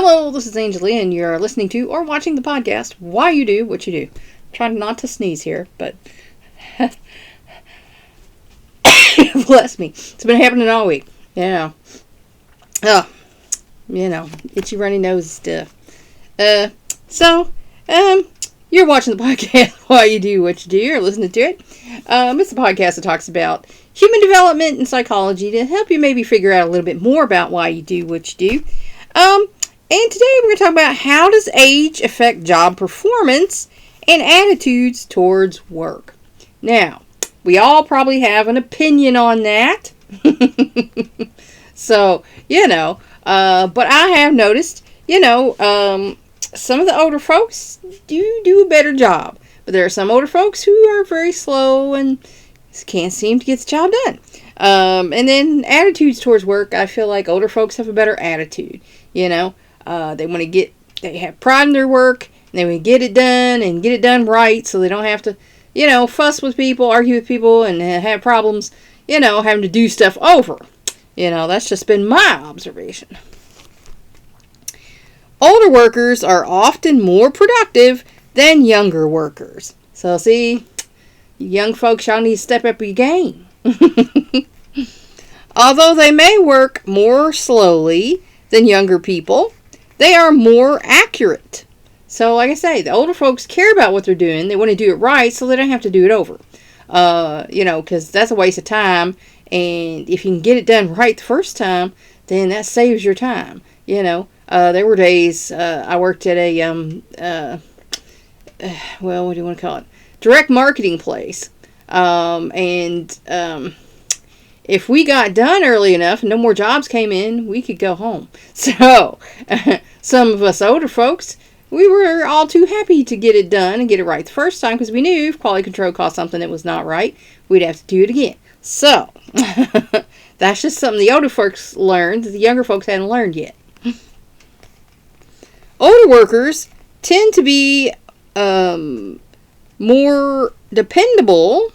Hello, this is Angelia, and you're listening to or watching the podcast, Why You Do What You Do. I'm trying not to sneeze here, but bless me. It's been happening all week. Yeah. Itchy runny nose stuff. You're watching the podcast, Why You Do What You Do, or listening to it. It's a podcast that talks about human development and psychology to help you maybe figure out a little bit more about why you do what you do. And today we're going to talk about how does age affect job performance and attitudes towards work. Now, we all probably have an opinion on that. So, but I have noticed, some of the older folks do a better job. But there are some older folks who are very slow and can't seem to get the job done. And then attitudes towards work, I feel like older folks have a better attitude, they have pride in their work, and they want to get it done and get it done right so they don't have to, fuss with people, argue with people, and have problems, having to do stuff over. That's just been my observation. Older workers are often more productive than younger workers. So see, young folks, y'all need to step up your game. Although they may work more slowly than younger people, they are more accurate. So like I say, the older folks care about what they're doing. They want to do it right so they don't have to do it over. Because that's a waste of time. And if you can get it done right the first time, then that saves your time. There were days I worked at a, what do you want to call it? Direct marketing place. If we got done early enough and no more jobs came in, we could go home. So, some of us older folks, we were all too happy to get it done and get it right the first time because we knew if quality control caught something that was not right, we'd have to do it again. So, that's just something the older folks learned that the younger folks hadn't learned yet. Older workers tend to be more dependable,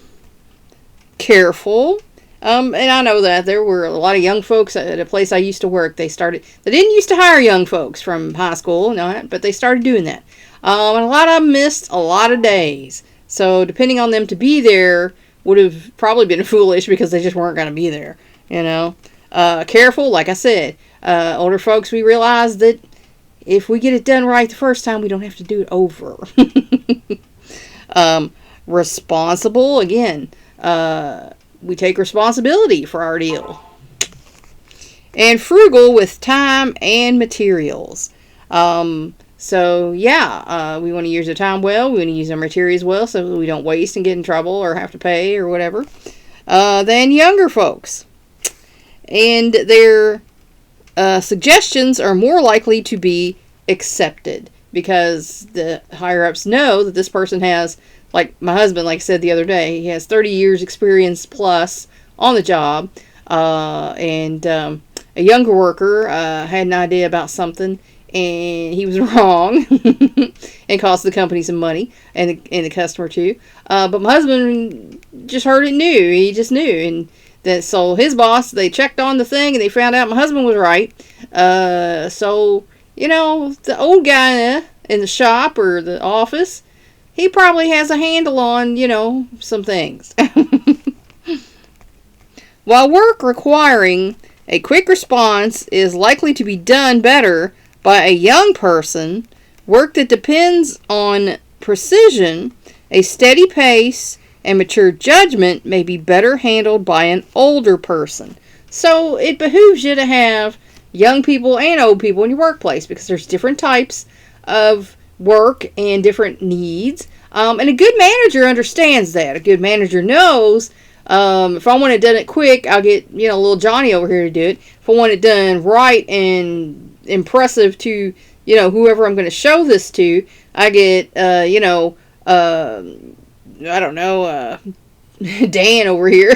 careful, and I know that there were a lot of young folks at a place I used to work. They didn't used to hire young folks from high school, but they started doing that. And a lot of them missed a lot of days. So depending on them to be there would have probably been foolish because they just weren't going to be there. Careful, like I said, older folks, we realize that if we get it done right the first time, we don't have to do it over. Responsible, again, we take responsibility for our deal. And frugal with time and materials. We want to use our time well. We want to use our materials well so we don't waste and get in trouble or have to pay or whatever. Than younger folks. And their suggestions are more likely to be accepted because the higher-ups know that this person has, like my husband, like I said the other day, he has 30 years experience plus on the job, and a younger worker had an idea about something, and he was wrong, and cost the company some money, and the customer too, but my husband just heard it new, he just knew, and so his boss, they checked on the thing, and they found out my husband was right, the old guy in the shop or the office, he probably has a handle on, some things. While work requiring a quick response is likely to be done better by a young person, work that depends on precision, a steady pace, and mature judgment may be better handled by an older person. So it behooves you to have young people and old people in your workplace because there's different types of work and different needs. And a good manager understands that. A good manager knows if I want it done it quick, I'll get little Johnny over here to do it. If I want it done right and impressive to whoever I'm going to show this to, I get Dan over here.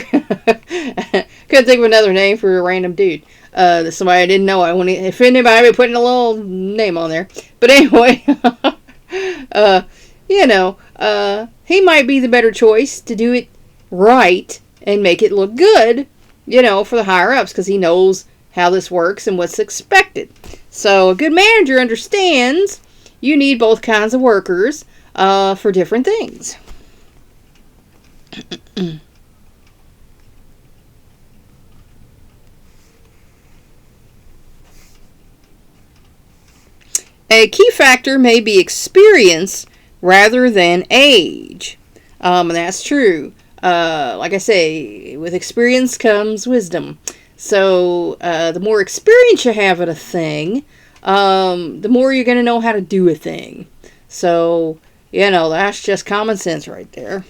Couldn't think of another name for a random dude. Somebody I didn't know. If anybody, I'd be putting a little name on there. But anyway, he might be the better choice to do it right and make it look good, for the higher ups because he knows how this works and what's expected. So a good manager understands you need both kinds of workers for different things. A key factor may be experience rather than age. And that's true. Like I say, with experience comes wisdom. So the more experience you have at a thing, the more you're going to know how to do a thing. So, that's just common sense right there.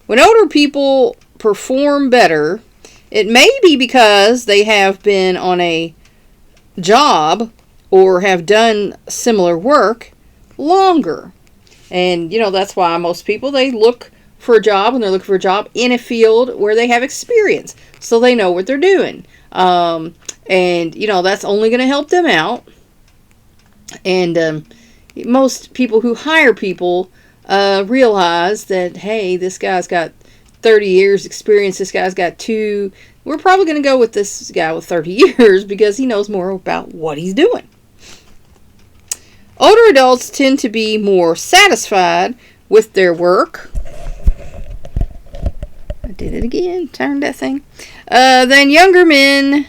When older people perform better, it may be because they have been on a job or have done similar work longer. And, that's why most people, they look for a job, and they're looking for a job in a field where they have experience, so they know what they're doing. And, that's only going to help them out. And most people who hire people realize that, hey, this guy's got 30 years experience, this guy's got 2. We're probably going to go with this guy with 30 years because he knows more about what he's doing. Older adults tend to be more satisfied with their work. I did it again. Turned that thing. Than younger men.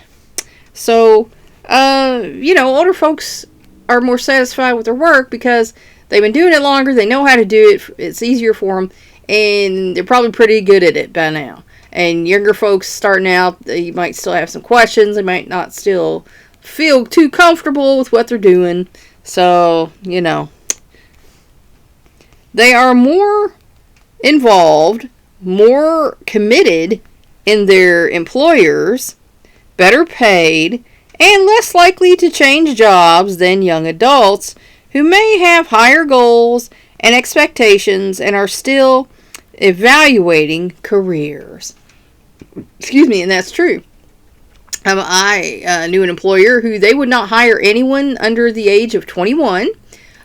So, older folks are more satisfied with their work because they've been doing it longer. They know how to do it. It's easier for them. And they're probably pretty good at it by now. And younger folks starting out, they might still have some questions. They might not still feel too comfortable with what they're doing. So, they are more involved, more committed in their employers, better paid, and less likely to change jobs than young adults who may have higher goals and expectations and are still evaluating careers. Excuse me, and that's true. I knew an employer who they would not hire anyone under the age of 21,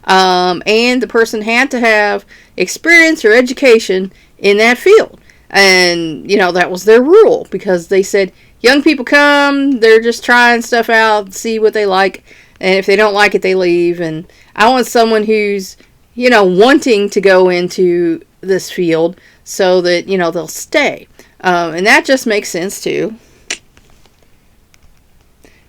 and the person had to have experience or education in that field. And, that was their rule, because they said, young people come, they're just trying stuff out, see what they like, and if they don't like it, they leave. And I want someone who's, wanting to go into this field so that, they'll stay. And that just makes sense, too.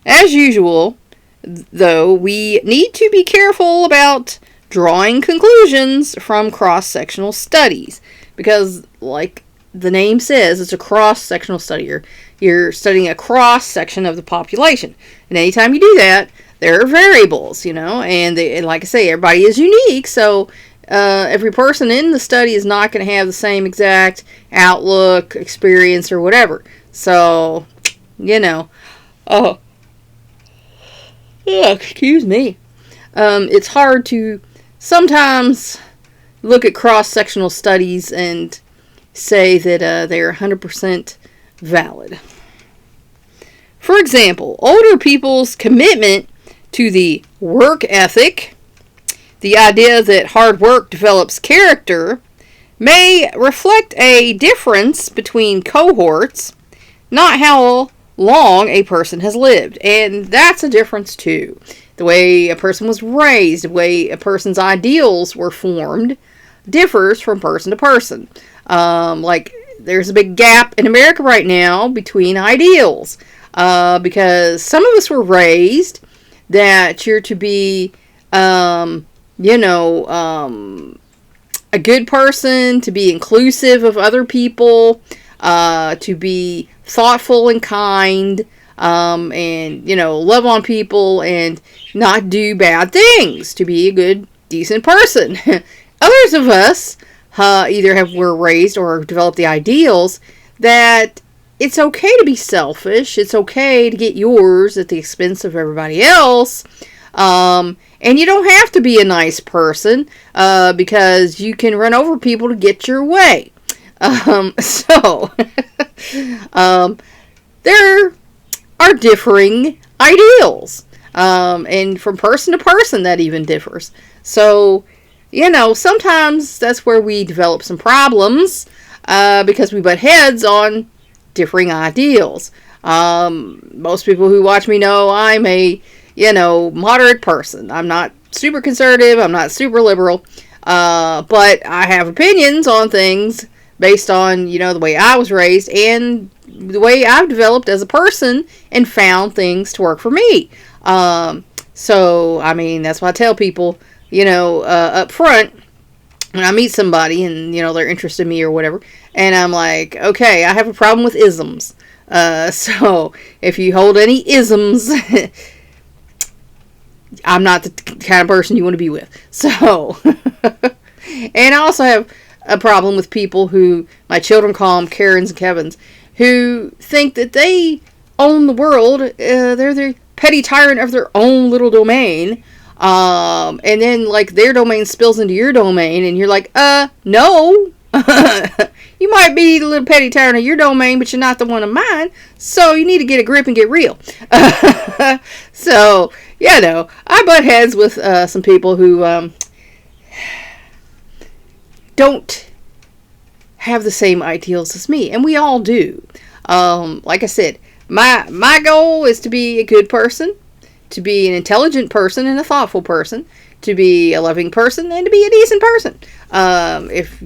As usual, though, we need to be careful about drawing conclusions from cross-sectional studies, because, like the name says, it's a cross-sectional study. You're studying a cross-section of the population. And anytime you do that, there are variables, and like I say, everybody is unique, so every person in the study is not going to have the same exact outlook, experience, or whatever. So, excuse me. It's hard to sometimes look at cross-sectional studies and say that they're 100% valid. For example, older people's commitment to the work ethic, the idea that hard work develops character, may reflect a difference between cohorts, not how long a person has lived. And that's a difference too. The way a person was raised, the way a person's ideals were formed, differs from person to person. Like, there's a big gap in America right now between ideals. Because some of us were raised that you're to be, a good person, to be inclusive of other people, to be thoughtful and kind, and, love on people and not do bad things, to be a good, decent person. Others of us either were raised or developed the ideals that it's okay to be selfish, it's okay to get yours at the expense of everybody else, and you don't have to be a nice person, because you can run over people to get your way. There are differing ideals, and from person to person that even differs. So, sometimes that's where we develop some problems, because we butt heads on differing ideals. Most people who watch me know I'm a, moderate person. I'm not super conservative. I'm not super liberal. But I have opinions on things based on, the way I was raised and the way I've developed as a person and found things to work for me. So, that's why I tell people, up front, when I meet somebody and, they're interested in me or whatever, and I'm like, okay, I have a problem with isms. So if you hold any isms, I'm not the kind of person you want to be with. So, and I also have a problem with people who, my children call them Karens and Kevins, who think that they own the world. They're the petty tyrant of their own little domain. And then, like, their domain spills into your domain, and you're like, no. You might be the little petty tyrant of your domain, but you're not the one of mine. So you need to get a grip and get real. So, I butt heads with some people who don't have the same ideals as me, and we all do. Like I said, my goal is to be a good person, to be an intelligent person and a thoughtful person, to be a loving person, and to be a decent person. If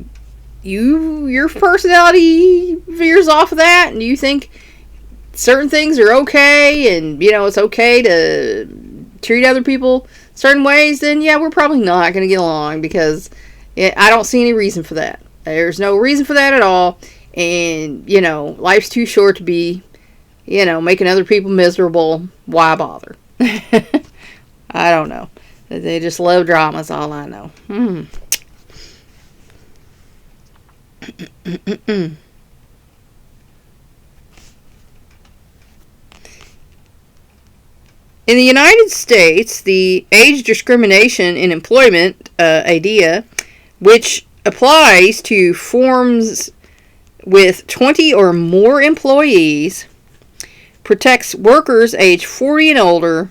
your personality veers off of that and you think certain things are okay and it's okay to treat other people certain ways, then we're probably not going to get along, because I don't see any reason for that. There's no reason for that at all. And life's too short to be making other people miserable. Why bother? I don't know. They just love drama is all I know. In the United States, the age discrimination in employment idea, which applies to firms with 20 or more employees, protects workers age 40 and older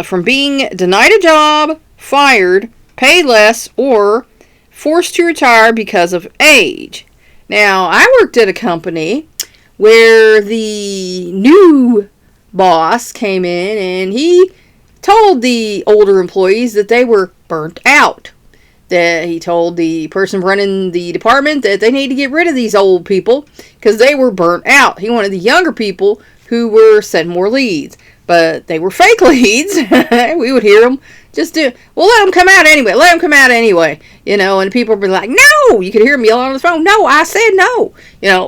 from being denied a job, fired, paid less, or forced to retire because of age. Now, I worked at a company where the new boss came in and he told the older employees that they were burnt out. That he told the person running the department that they need to get rid of these old people because they were burnt out. He wanted the younger people who were setting more leads. But they were fake leads. We would hear them just do, well, let them come out anyway. Let them come out anyway. And people would be like, no. You could hear them yelling on the phone. No, I said no.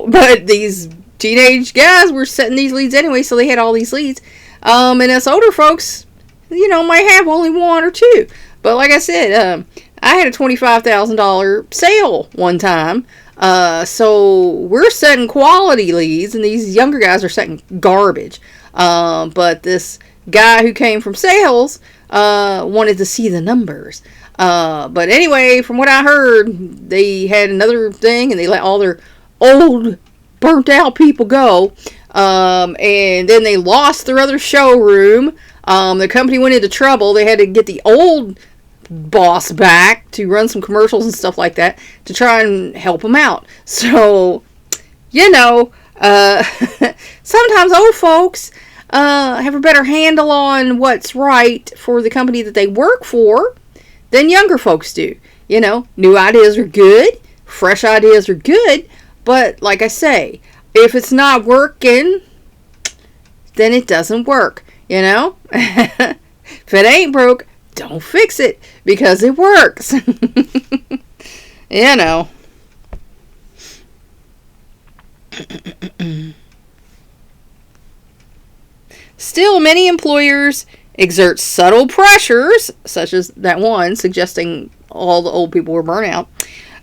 But these teenage guys were setting these leads anyway, so they had all these leads. And us older folks, might have only one or two. But like I said, I had a $25,000 sale one time. So we're setting quality leads, and these younger guys are setting garbage. But this guy who came from sales wanted to see the numbers. But anyway, from what I heard, they had another thing, and they let all their old, burnt out people go. And then they lost their other showroom. The company went into trouble. They had to get the old boss back to run some commercials and stuff like that to try and help them out. So, sometimes old folks have a better handle on what's right for the company that they work for than younger folks do. New ideas are good, fresh ideas are good, but like I say, if it's not working, then it doesn't work, If it ain't broke, don't fix it, because it works. Still, many employers exert subtle pressures, such as that one suggesting all the old people were burnt out,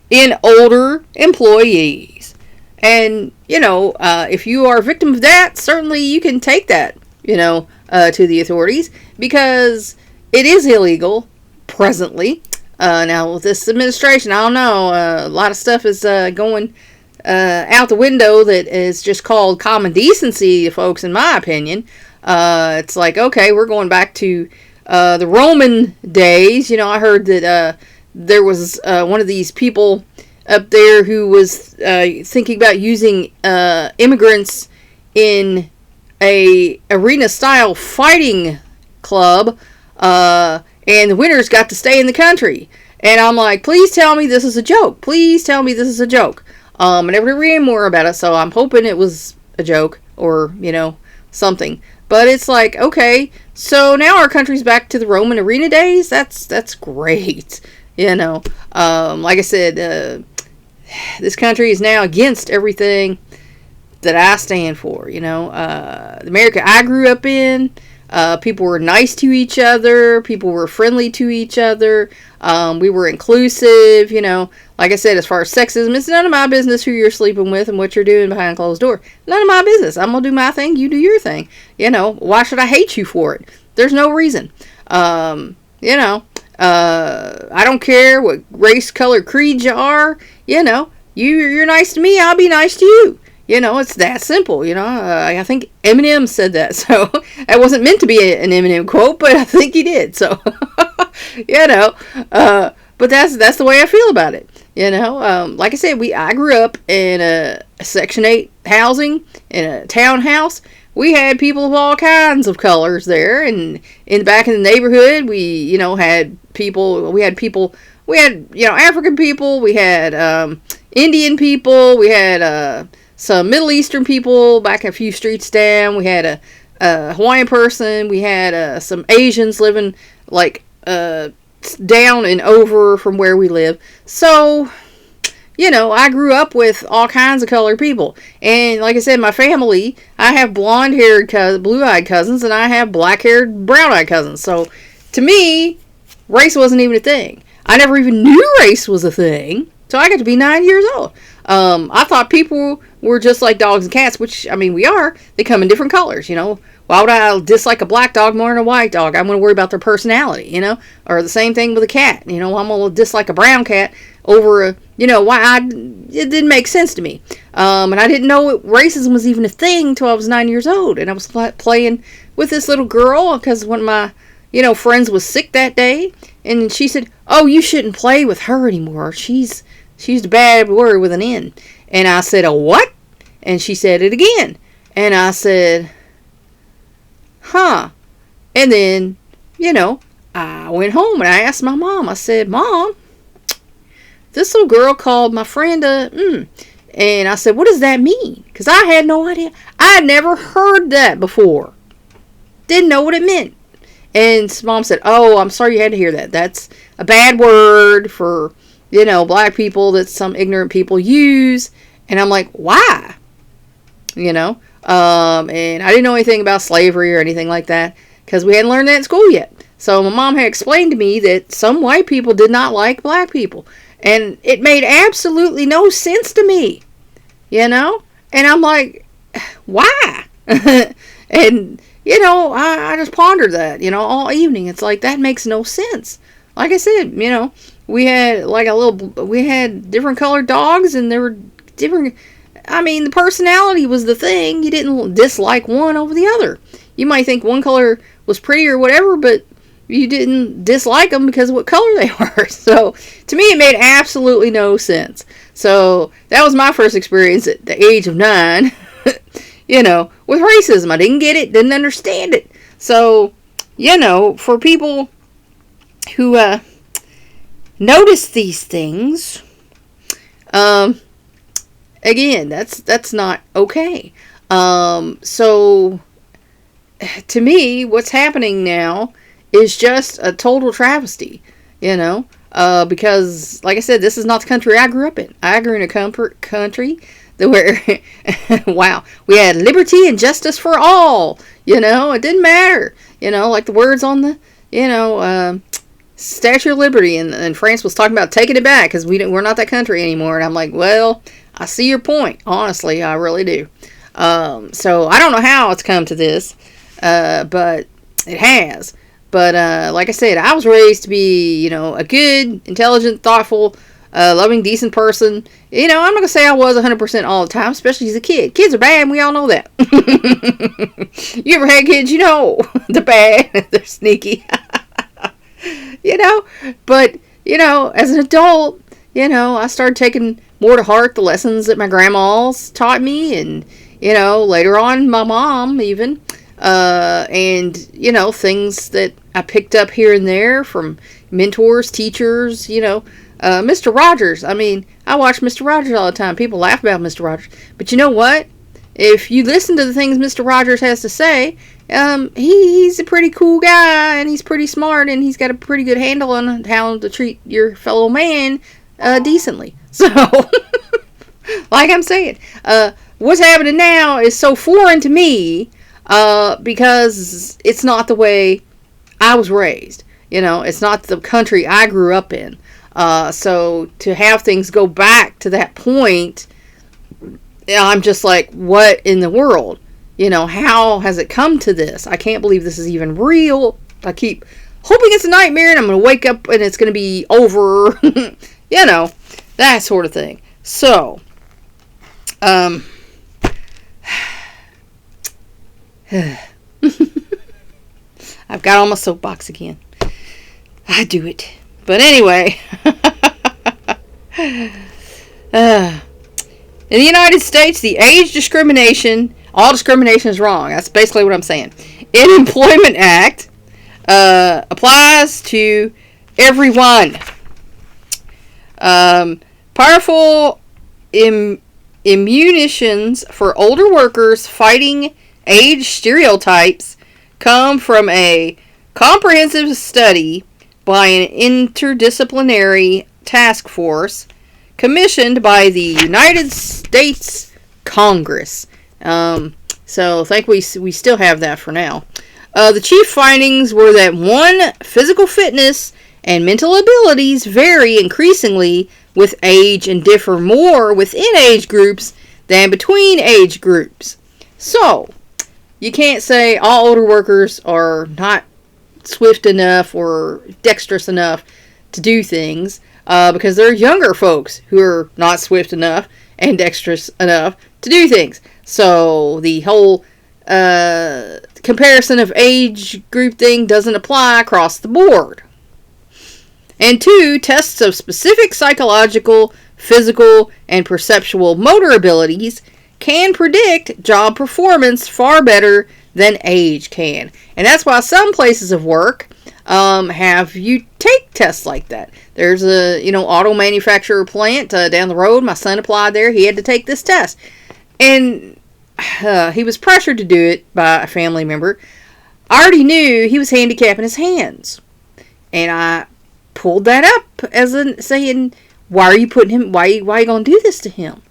in older employees. And, if you are a victim of that, certainly you can take that, to the authorities, because it is illegal presently. Now, with this administration, I don't know, a lot of stuff is going out the window that is just called common decency, folks, in my opinion. It's like, okay, we're going back to the Roman days. I heard that there was one of these people up there who was thinking about using immigrants in a arena-style fighting club, and the winners got to stay in the country. And I'm like, please tell me this is a joke. Please tell me this is a joke. I never read more about it, so I'm hoping it was a joke or, something. But it's like, okay, so now our country's back to the Roman arena days? That's great. Like I said, this country is now against everything that I stand for, the America I grew up in, people were nice to each other, people were friendly to each other, we were inclusive, like I said, as far as sexism, it's none of my business who you're sleeping with and what you're doing behind closed door. None of my business. I'm going to do my thing, you do your thing. Why should I hate you for it? There's no reason. I don't care what race, color, creed you are, you're nice to me, I'll be nice to you. It's that simple, I think Eminem said that, so it wasn't meant to be an Eminem quote, but I think he did, so, but that's the way I feel about it, like I said, I grew up in a Section 8 housing, in a townhouse. We had people of all kinds of colors there, and in the back of the neighborhood, we, had African people, we had, Indian people, we had, some Middle Eastern people back a few streets down. We had a Hawaiian person. We had some Asians living down and over from where we live. So, I grew up with all kinds of colored people. And like I said, my family, I have blonde-haired, blue-eyed cousins, and I have black-haired, brown-eyed cousins. So, to me, race wasn't even a thing. I never even knew race was a thing. So I got to be 9 years old. I thought people were just like dogs and cats, which, we are. They come in different colors, Why would I dislike a black dog more than a white dog? I'm going to worry about their personality, Or the same thing with a cat. I'm going to dislike a brown cat over it didn't make sense to me. And I didn't know racism was even a thing until I was 9 years old. And I was playing with this little girl because one of my, friends was sick that day. And she said, oh, you shouldn't play with her anymore. She used a bad word with an N. And I said, a what? And she said it again. And I said, huh. And then, I went home and I asked my mom. I said, Mom, this little girl called my friend And I said, what does that mean? Because I had no idea. I had never heard that before. Didn't know what it meant. And Mom said, oh, I'm sorry you had to hear that. That's a bad word for, black people that some ignorant people use. And I'm like, why? And I didn't know anything about slavery or anything like that because we hadn't learned that in school yet. So my mom had explained to me that some white people did not like black people. And it made absolutely no sense to me, And I'm like, why? And, I just pondered that, all evening. It's like, that makes no sense. Like I said, we had we had different colored dogs and there were different, the personality was the thing. You didn't dislike one over the other. You might think one color was pretty or whatever, but you didn't dislike them because of what color they were. So, to me, it made absolutely no sense. So, that was my first experience at the age of 9, with racism. I didn't get it, didn't understand it. So, for people who notice these things, again, that's not okay. So, to me, what's happening now is just a total travesty, because, like I said, this is not the country I grew up in. I grew in a country that where, wow, we had liberty and justice for all, it didn't matter, like the words on the, Statue of Liberty, and France was talking about taking it back because we're not that country anymore, and I'm like, well, I see your point, honestly, I really do. So I don't know how it's come to this, but it has. But like I said, I was raised to be, a good, intelligent, thoughtful, loving, decent person. I'm not going to say I was 100% all the time, especially as a kid. Kids are bad, and we all know that. You ever had kids, they're bad, they're sneaky. But, as an adult, I started taking more to heart the lessons that my grandmas taught me, and, later on, my mom even. and, things that I picked up here and there from mentors, teachers, Mr. Rogers. I mean, I watch Mr. Rogers all the time. People laugh about Mr. Rogers. But you know what? If you listen to the things Mr. Rogers has to say, he's a pretty cool guy, and he's pretty smart, and he's got a pretty good handle on how to treat your fellow man decently. So, like I'm saying, what's happening now is so foreign to me because it's not the way I was raised. It's not the country I grew up in. So to have things go back to that point, I'm just like, what in the world? How has it come to this? I can't believe this is even real. I keep hoping it's a nightmare and I'm going to wake up and it's going to be over. That sort of thing. So, I've got on my soapbox again. I do it. But anyway, in the United States, the age discrimination, all discrimination is wrong. That's basically what I'm saying. In Employment Act applies to everyone. Powerful immunitions for older workers fighting age stereotypes come from a comprehensive study by an interdisciplinary task force commissioned by the United States Congress. So I think we still have that for now. The chief findings were that 1, physical fitness and mental abilities vary increasingly with age and differ more within age groups than between age groups. So, you can't say all older workers are not swift enough or dexterous enough to do things because there are younger folks who are not swift enough and dexterous enough to do things. So the whole comparison of age group thing doesn't apply across the board. And 2, tests of specific psychological, physical, and perceptual motor abilities can predict job performance far better than age can. And that's why some places of work have you take tests like that. There's a, auto manufacturer plant down the road. My son applied there. He had to take this test. And he was pressured to do it by a family member. I already knew he was handicapping his hands. And I pulled that up as in saying, why are you putting him, why are you going to do this to him?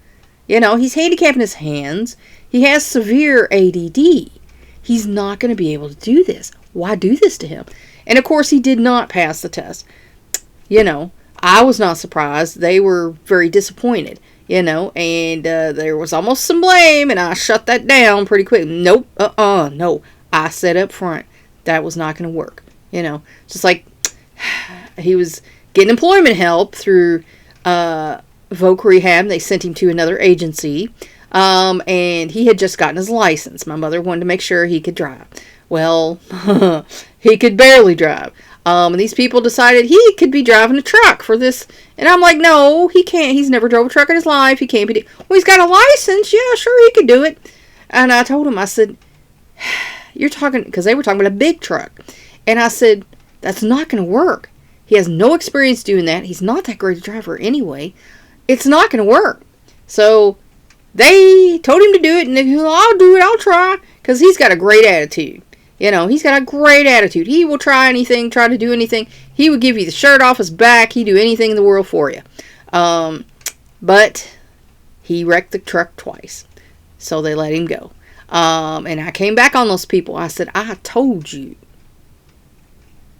He's handicapping his hands. He has severe ADD. He's not going to be able to do this. Why do this to him? And of course he did not pass the test. I was not surprised. They were very disappointed, and there was almost some blame, and I shut that down pretty quick. Nope, no. I said up front, that was not going to work. Just like he was getting employment help through Voc Rehab. They sent him to another agency, and he had just gotten his license. My mother wanted to make sure he could drive. Well, he could barely drive. And these people decided he could be driving a truck for this. And I'm like, no, he can't. He's never drove a truck in his life. He can't be. Well, he's got a license. Yeah, sure, he could do it. And I told him, I said, you're talking, because they were talking about a big truck. And I said, that's not going to work. He has no experience doing that. He's not that great a driver anyway. It's not going to work. So they told him to do it. And he said, I'll do it. I'll try. Because he's got a great attitude. He's got a great attitude. He will try anything, try to do anything. He would give you the shirt off his back. He'd do anything in the world for you. But he wrecked the truck twice. So they let him go. And I came back on those people. I said, I told you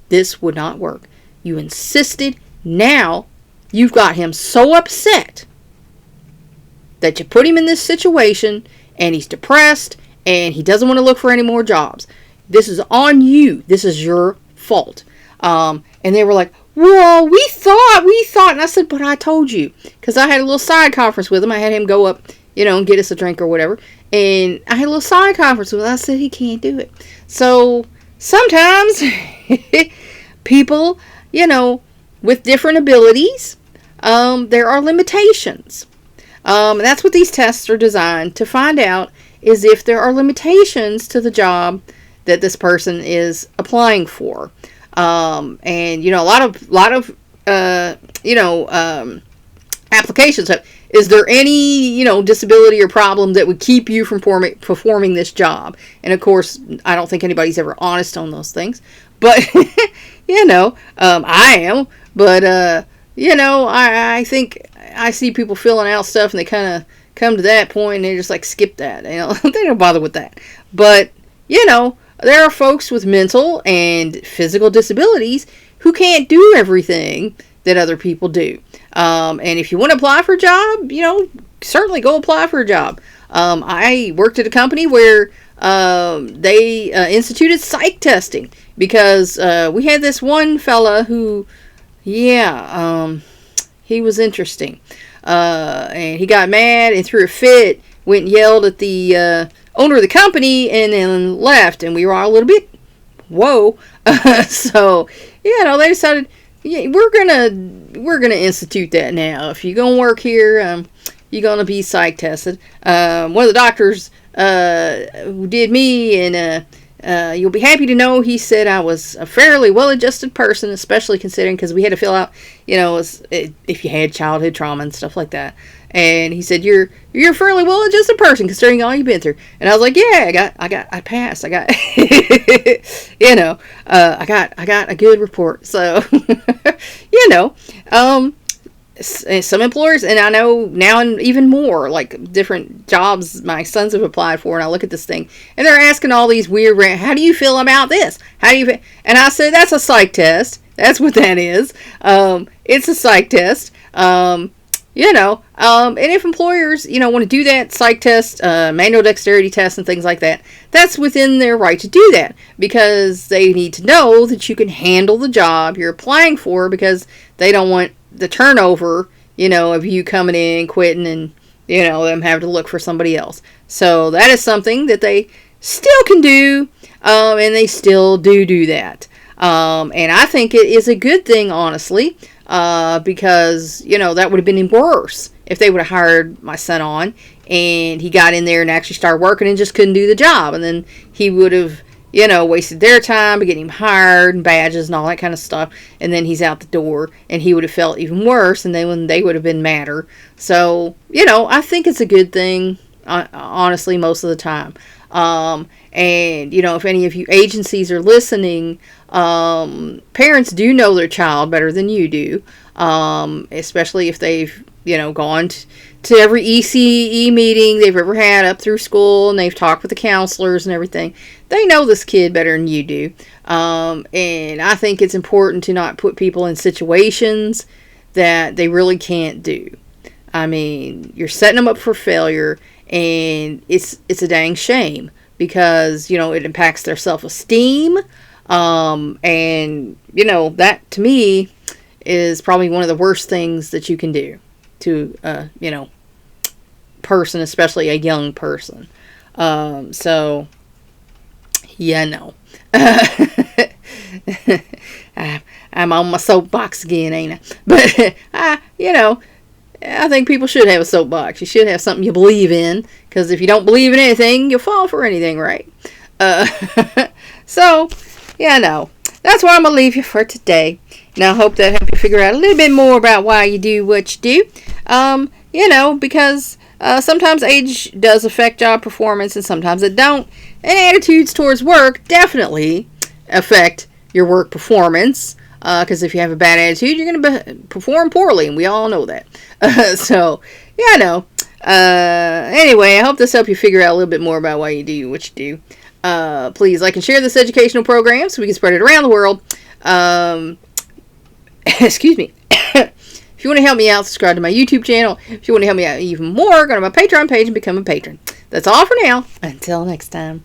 this would not work. You insisted. Now you've got him so upset that you put him in this situation and he's depressed and he doesn't want to look for any more jobs. This is on you. This is your fault. And they were like, well, we thought. And I said, but I told you. Because I had a little side conference with him. I had him go up, and get us a drink or whatever. And I had a little side conference with him. I said, he can't do it. So sometimes people, with different abilities, there are limitations. And that's what these tests are designed to find out, is if there are limitations to the job that this person is applying for. And a lot of applications have, is there any disability or problem that would keep you from performing this job? And of course, I don't think anybody's ever honest on those things, but I am. But I think I see people filling out stuff and they kind of come to that point and they just like skip that. They don't bother with that. But there are folks with mental and physical disabilities who can't do everything that other people do. And if you want to apply for a job, certainly go apply for a job. I worked at a company where they instituted psych testing because we had this one fella who, he was interesting. And he got mad and threw a fit, went and yelled at the owner of the company, and then left. And we were all a little bit, whoa. So, they decided, we're gonna institute that now. If you're gonna work here, you're gonna be psych tested. One of the doctors who did me, and you'll be happy to know, he said I was a fairly well-adjusted person, especially considering, because we had to fill out, if you had childhood trauma and stuff like that. And he said, you're a fairly well-adjusted person considering all you've been through. And I was like, yeah, I passed. I got, I got a good report. So, some employers, and I know now and even more, like different jobs my sons have applied for, and I look at this thing, and they're asking all these weird, how do you feel about this? How do you feel? And I said, that's a psych test. That's what that is. It's a psych test. And if employers, want to do that psych test, manual dexterity test and things like that, that's within their right to do that, because they need to know that you can handle the job you're applying for, because they don't want the turnover, of you coming in, quitting, and, them having to look for somebody else. So that is something that they still can do, and they still do that. And I think it is a good thing, honestly, because, that would have been worse if they would have hired my son on, and he got in there and actually started working and just couldn't do the job. And then he would have, wasted their time to get him hired and badges and all that kind of stuff. And then he's out the door, and he would have felt even worse, and then they would have been madder. So, I think it's a good thing, honestly, most of the time. And, if any of you agencies are listening, parents do know their child better than you do, especially if they've, gone to every ECE meeting they've ever had up through school, and they've talked with the counselors and everything. They know this kid better than you do. And I think it's important to not put people in situations that they really can't do. I mean, you're setting them up for failure, and it's a dang shame, because, it impacts their self-esteem. And, that to me is probably one of the worst things that you can do to, person, especially a young person. So, no. I'm on my soapbox again, ain't I? But, I think people should have a soapbox. You should have something you believe in, because if you don't believe in anything, you'll fall for anything, right? So, no. That's where I'm going to leave you for today. Now, I hope that helped you figure out a little bit more about why you do what you do. Because sometimes age does affect job performance, and sometimes it don't. And attitudes towards work definitely affect your work performance. Because if you have a bad attitude, you're going to perform poorly, and we all know that. So, anyway, I hope this helped you figure out a little bit more about why you do what you do. Please like and share this educational program so we can spread it around the world. Excuse me. If you want to help me out, subscribe to my YouTube channel. If you want to help me out even more, go to my Patreon page and become a patron. That's all for now. Until next time.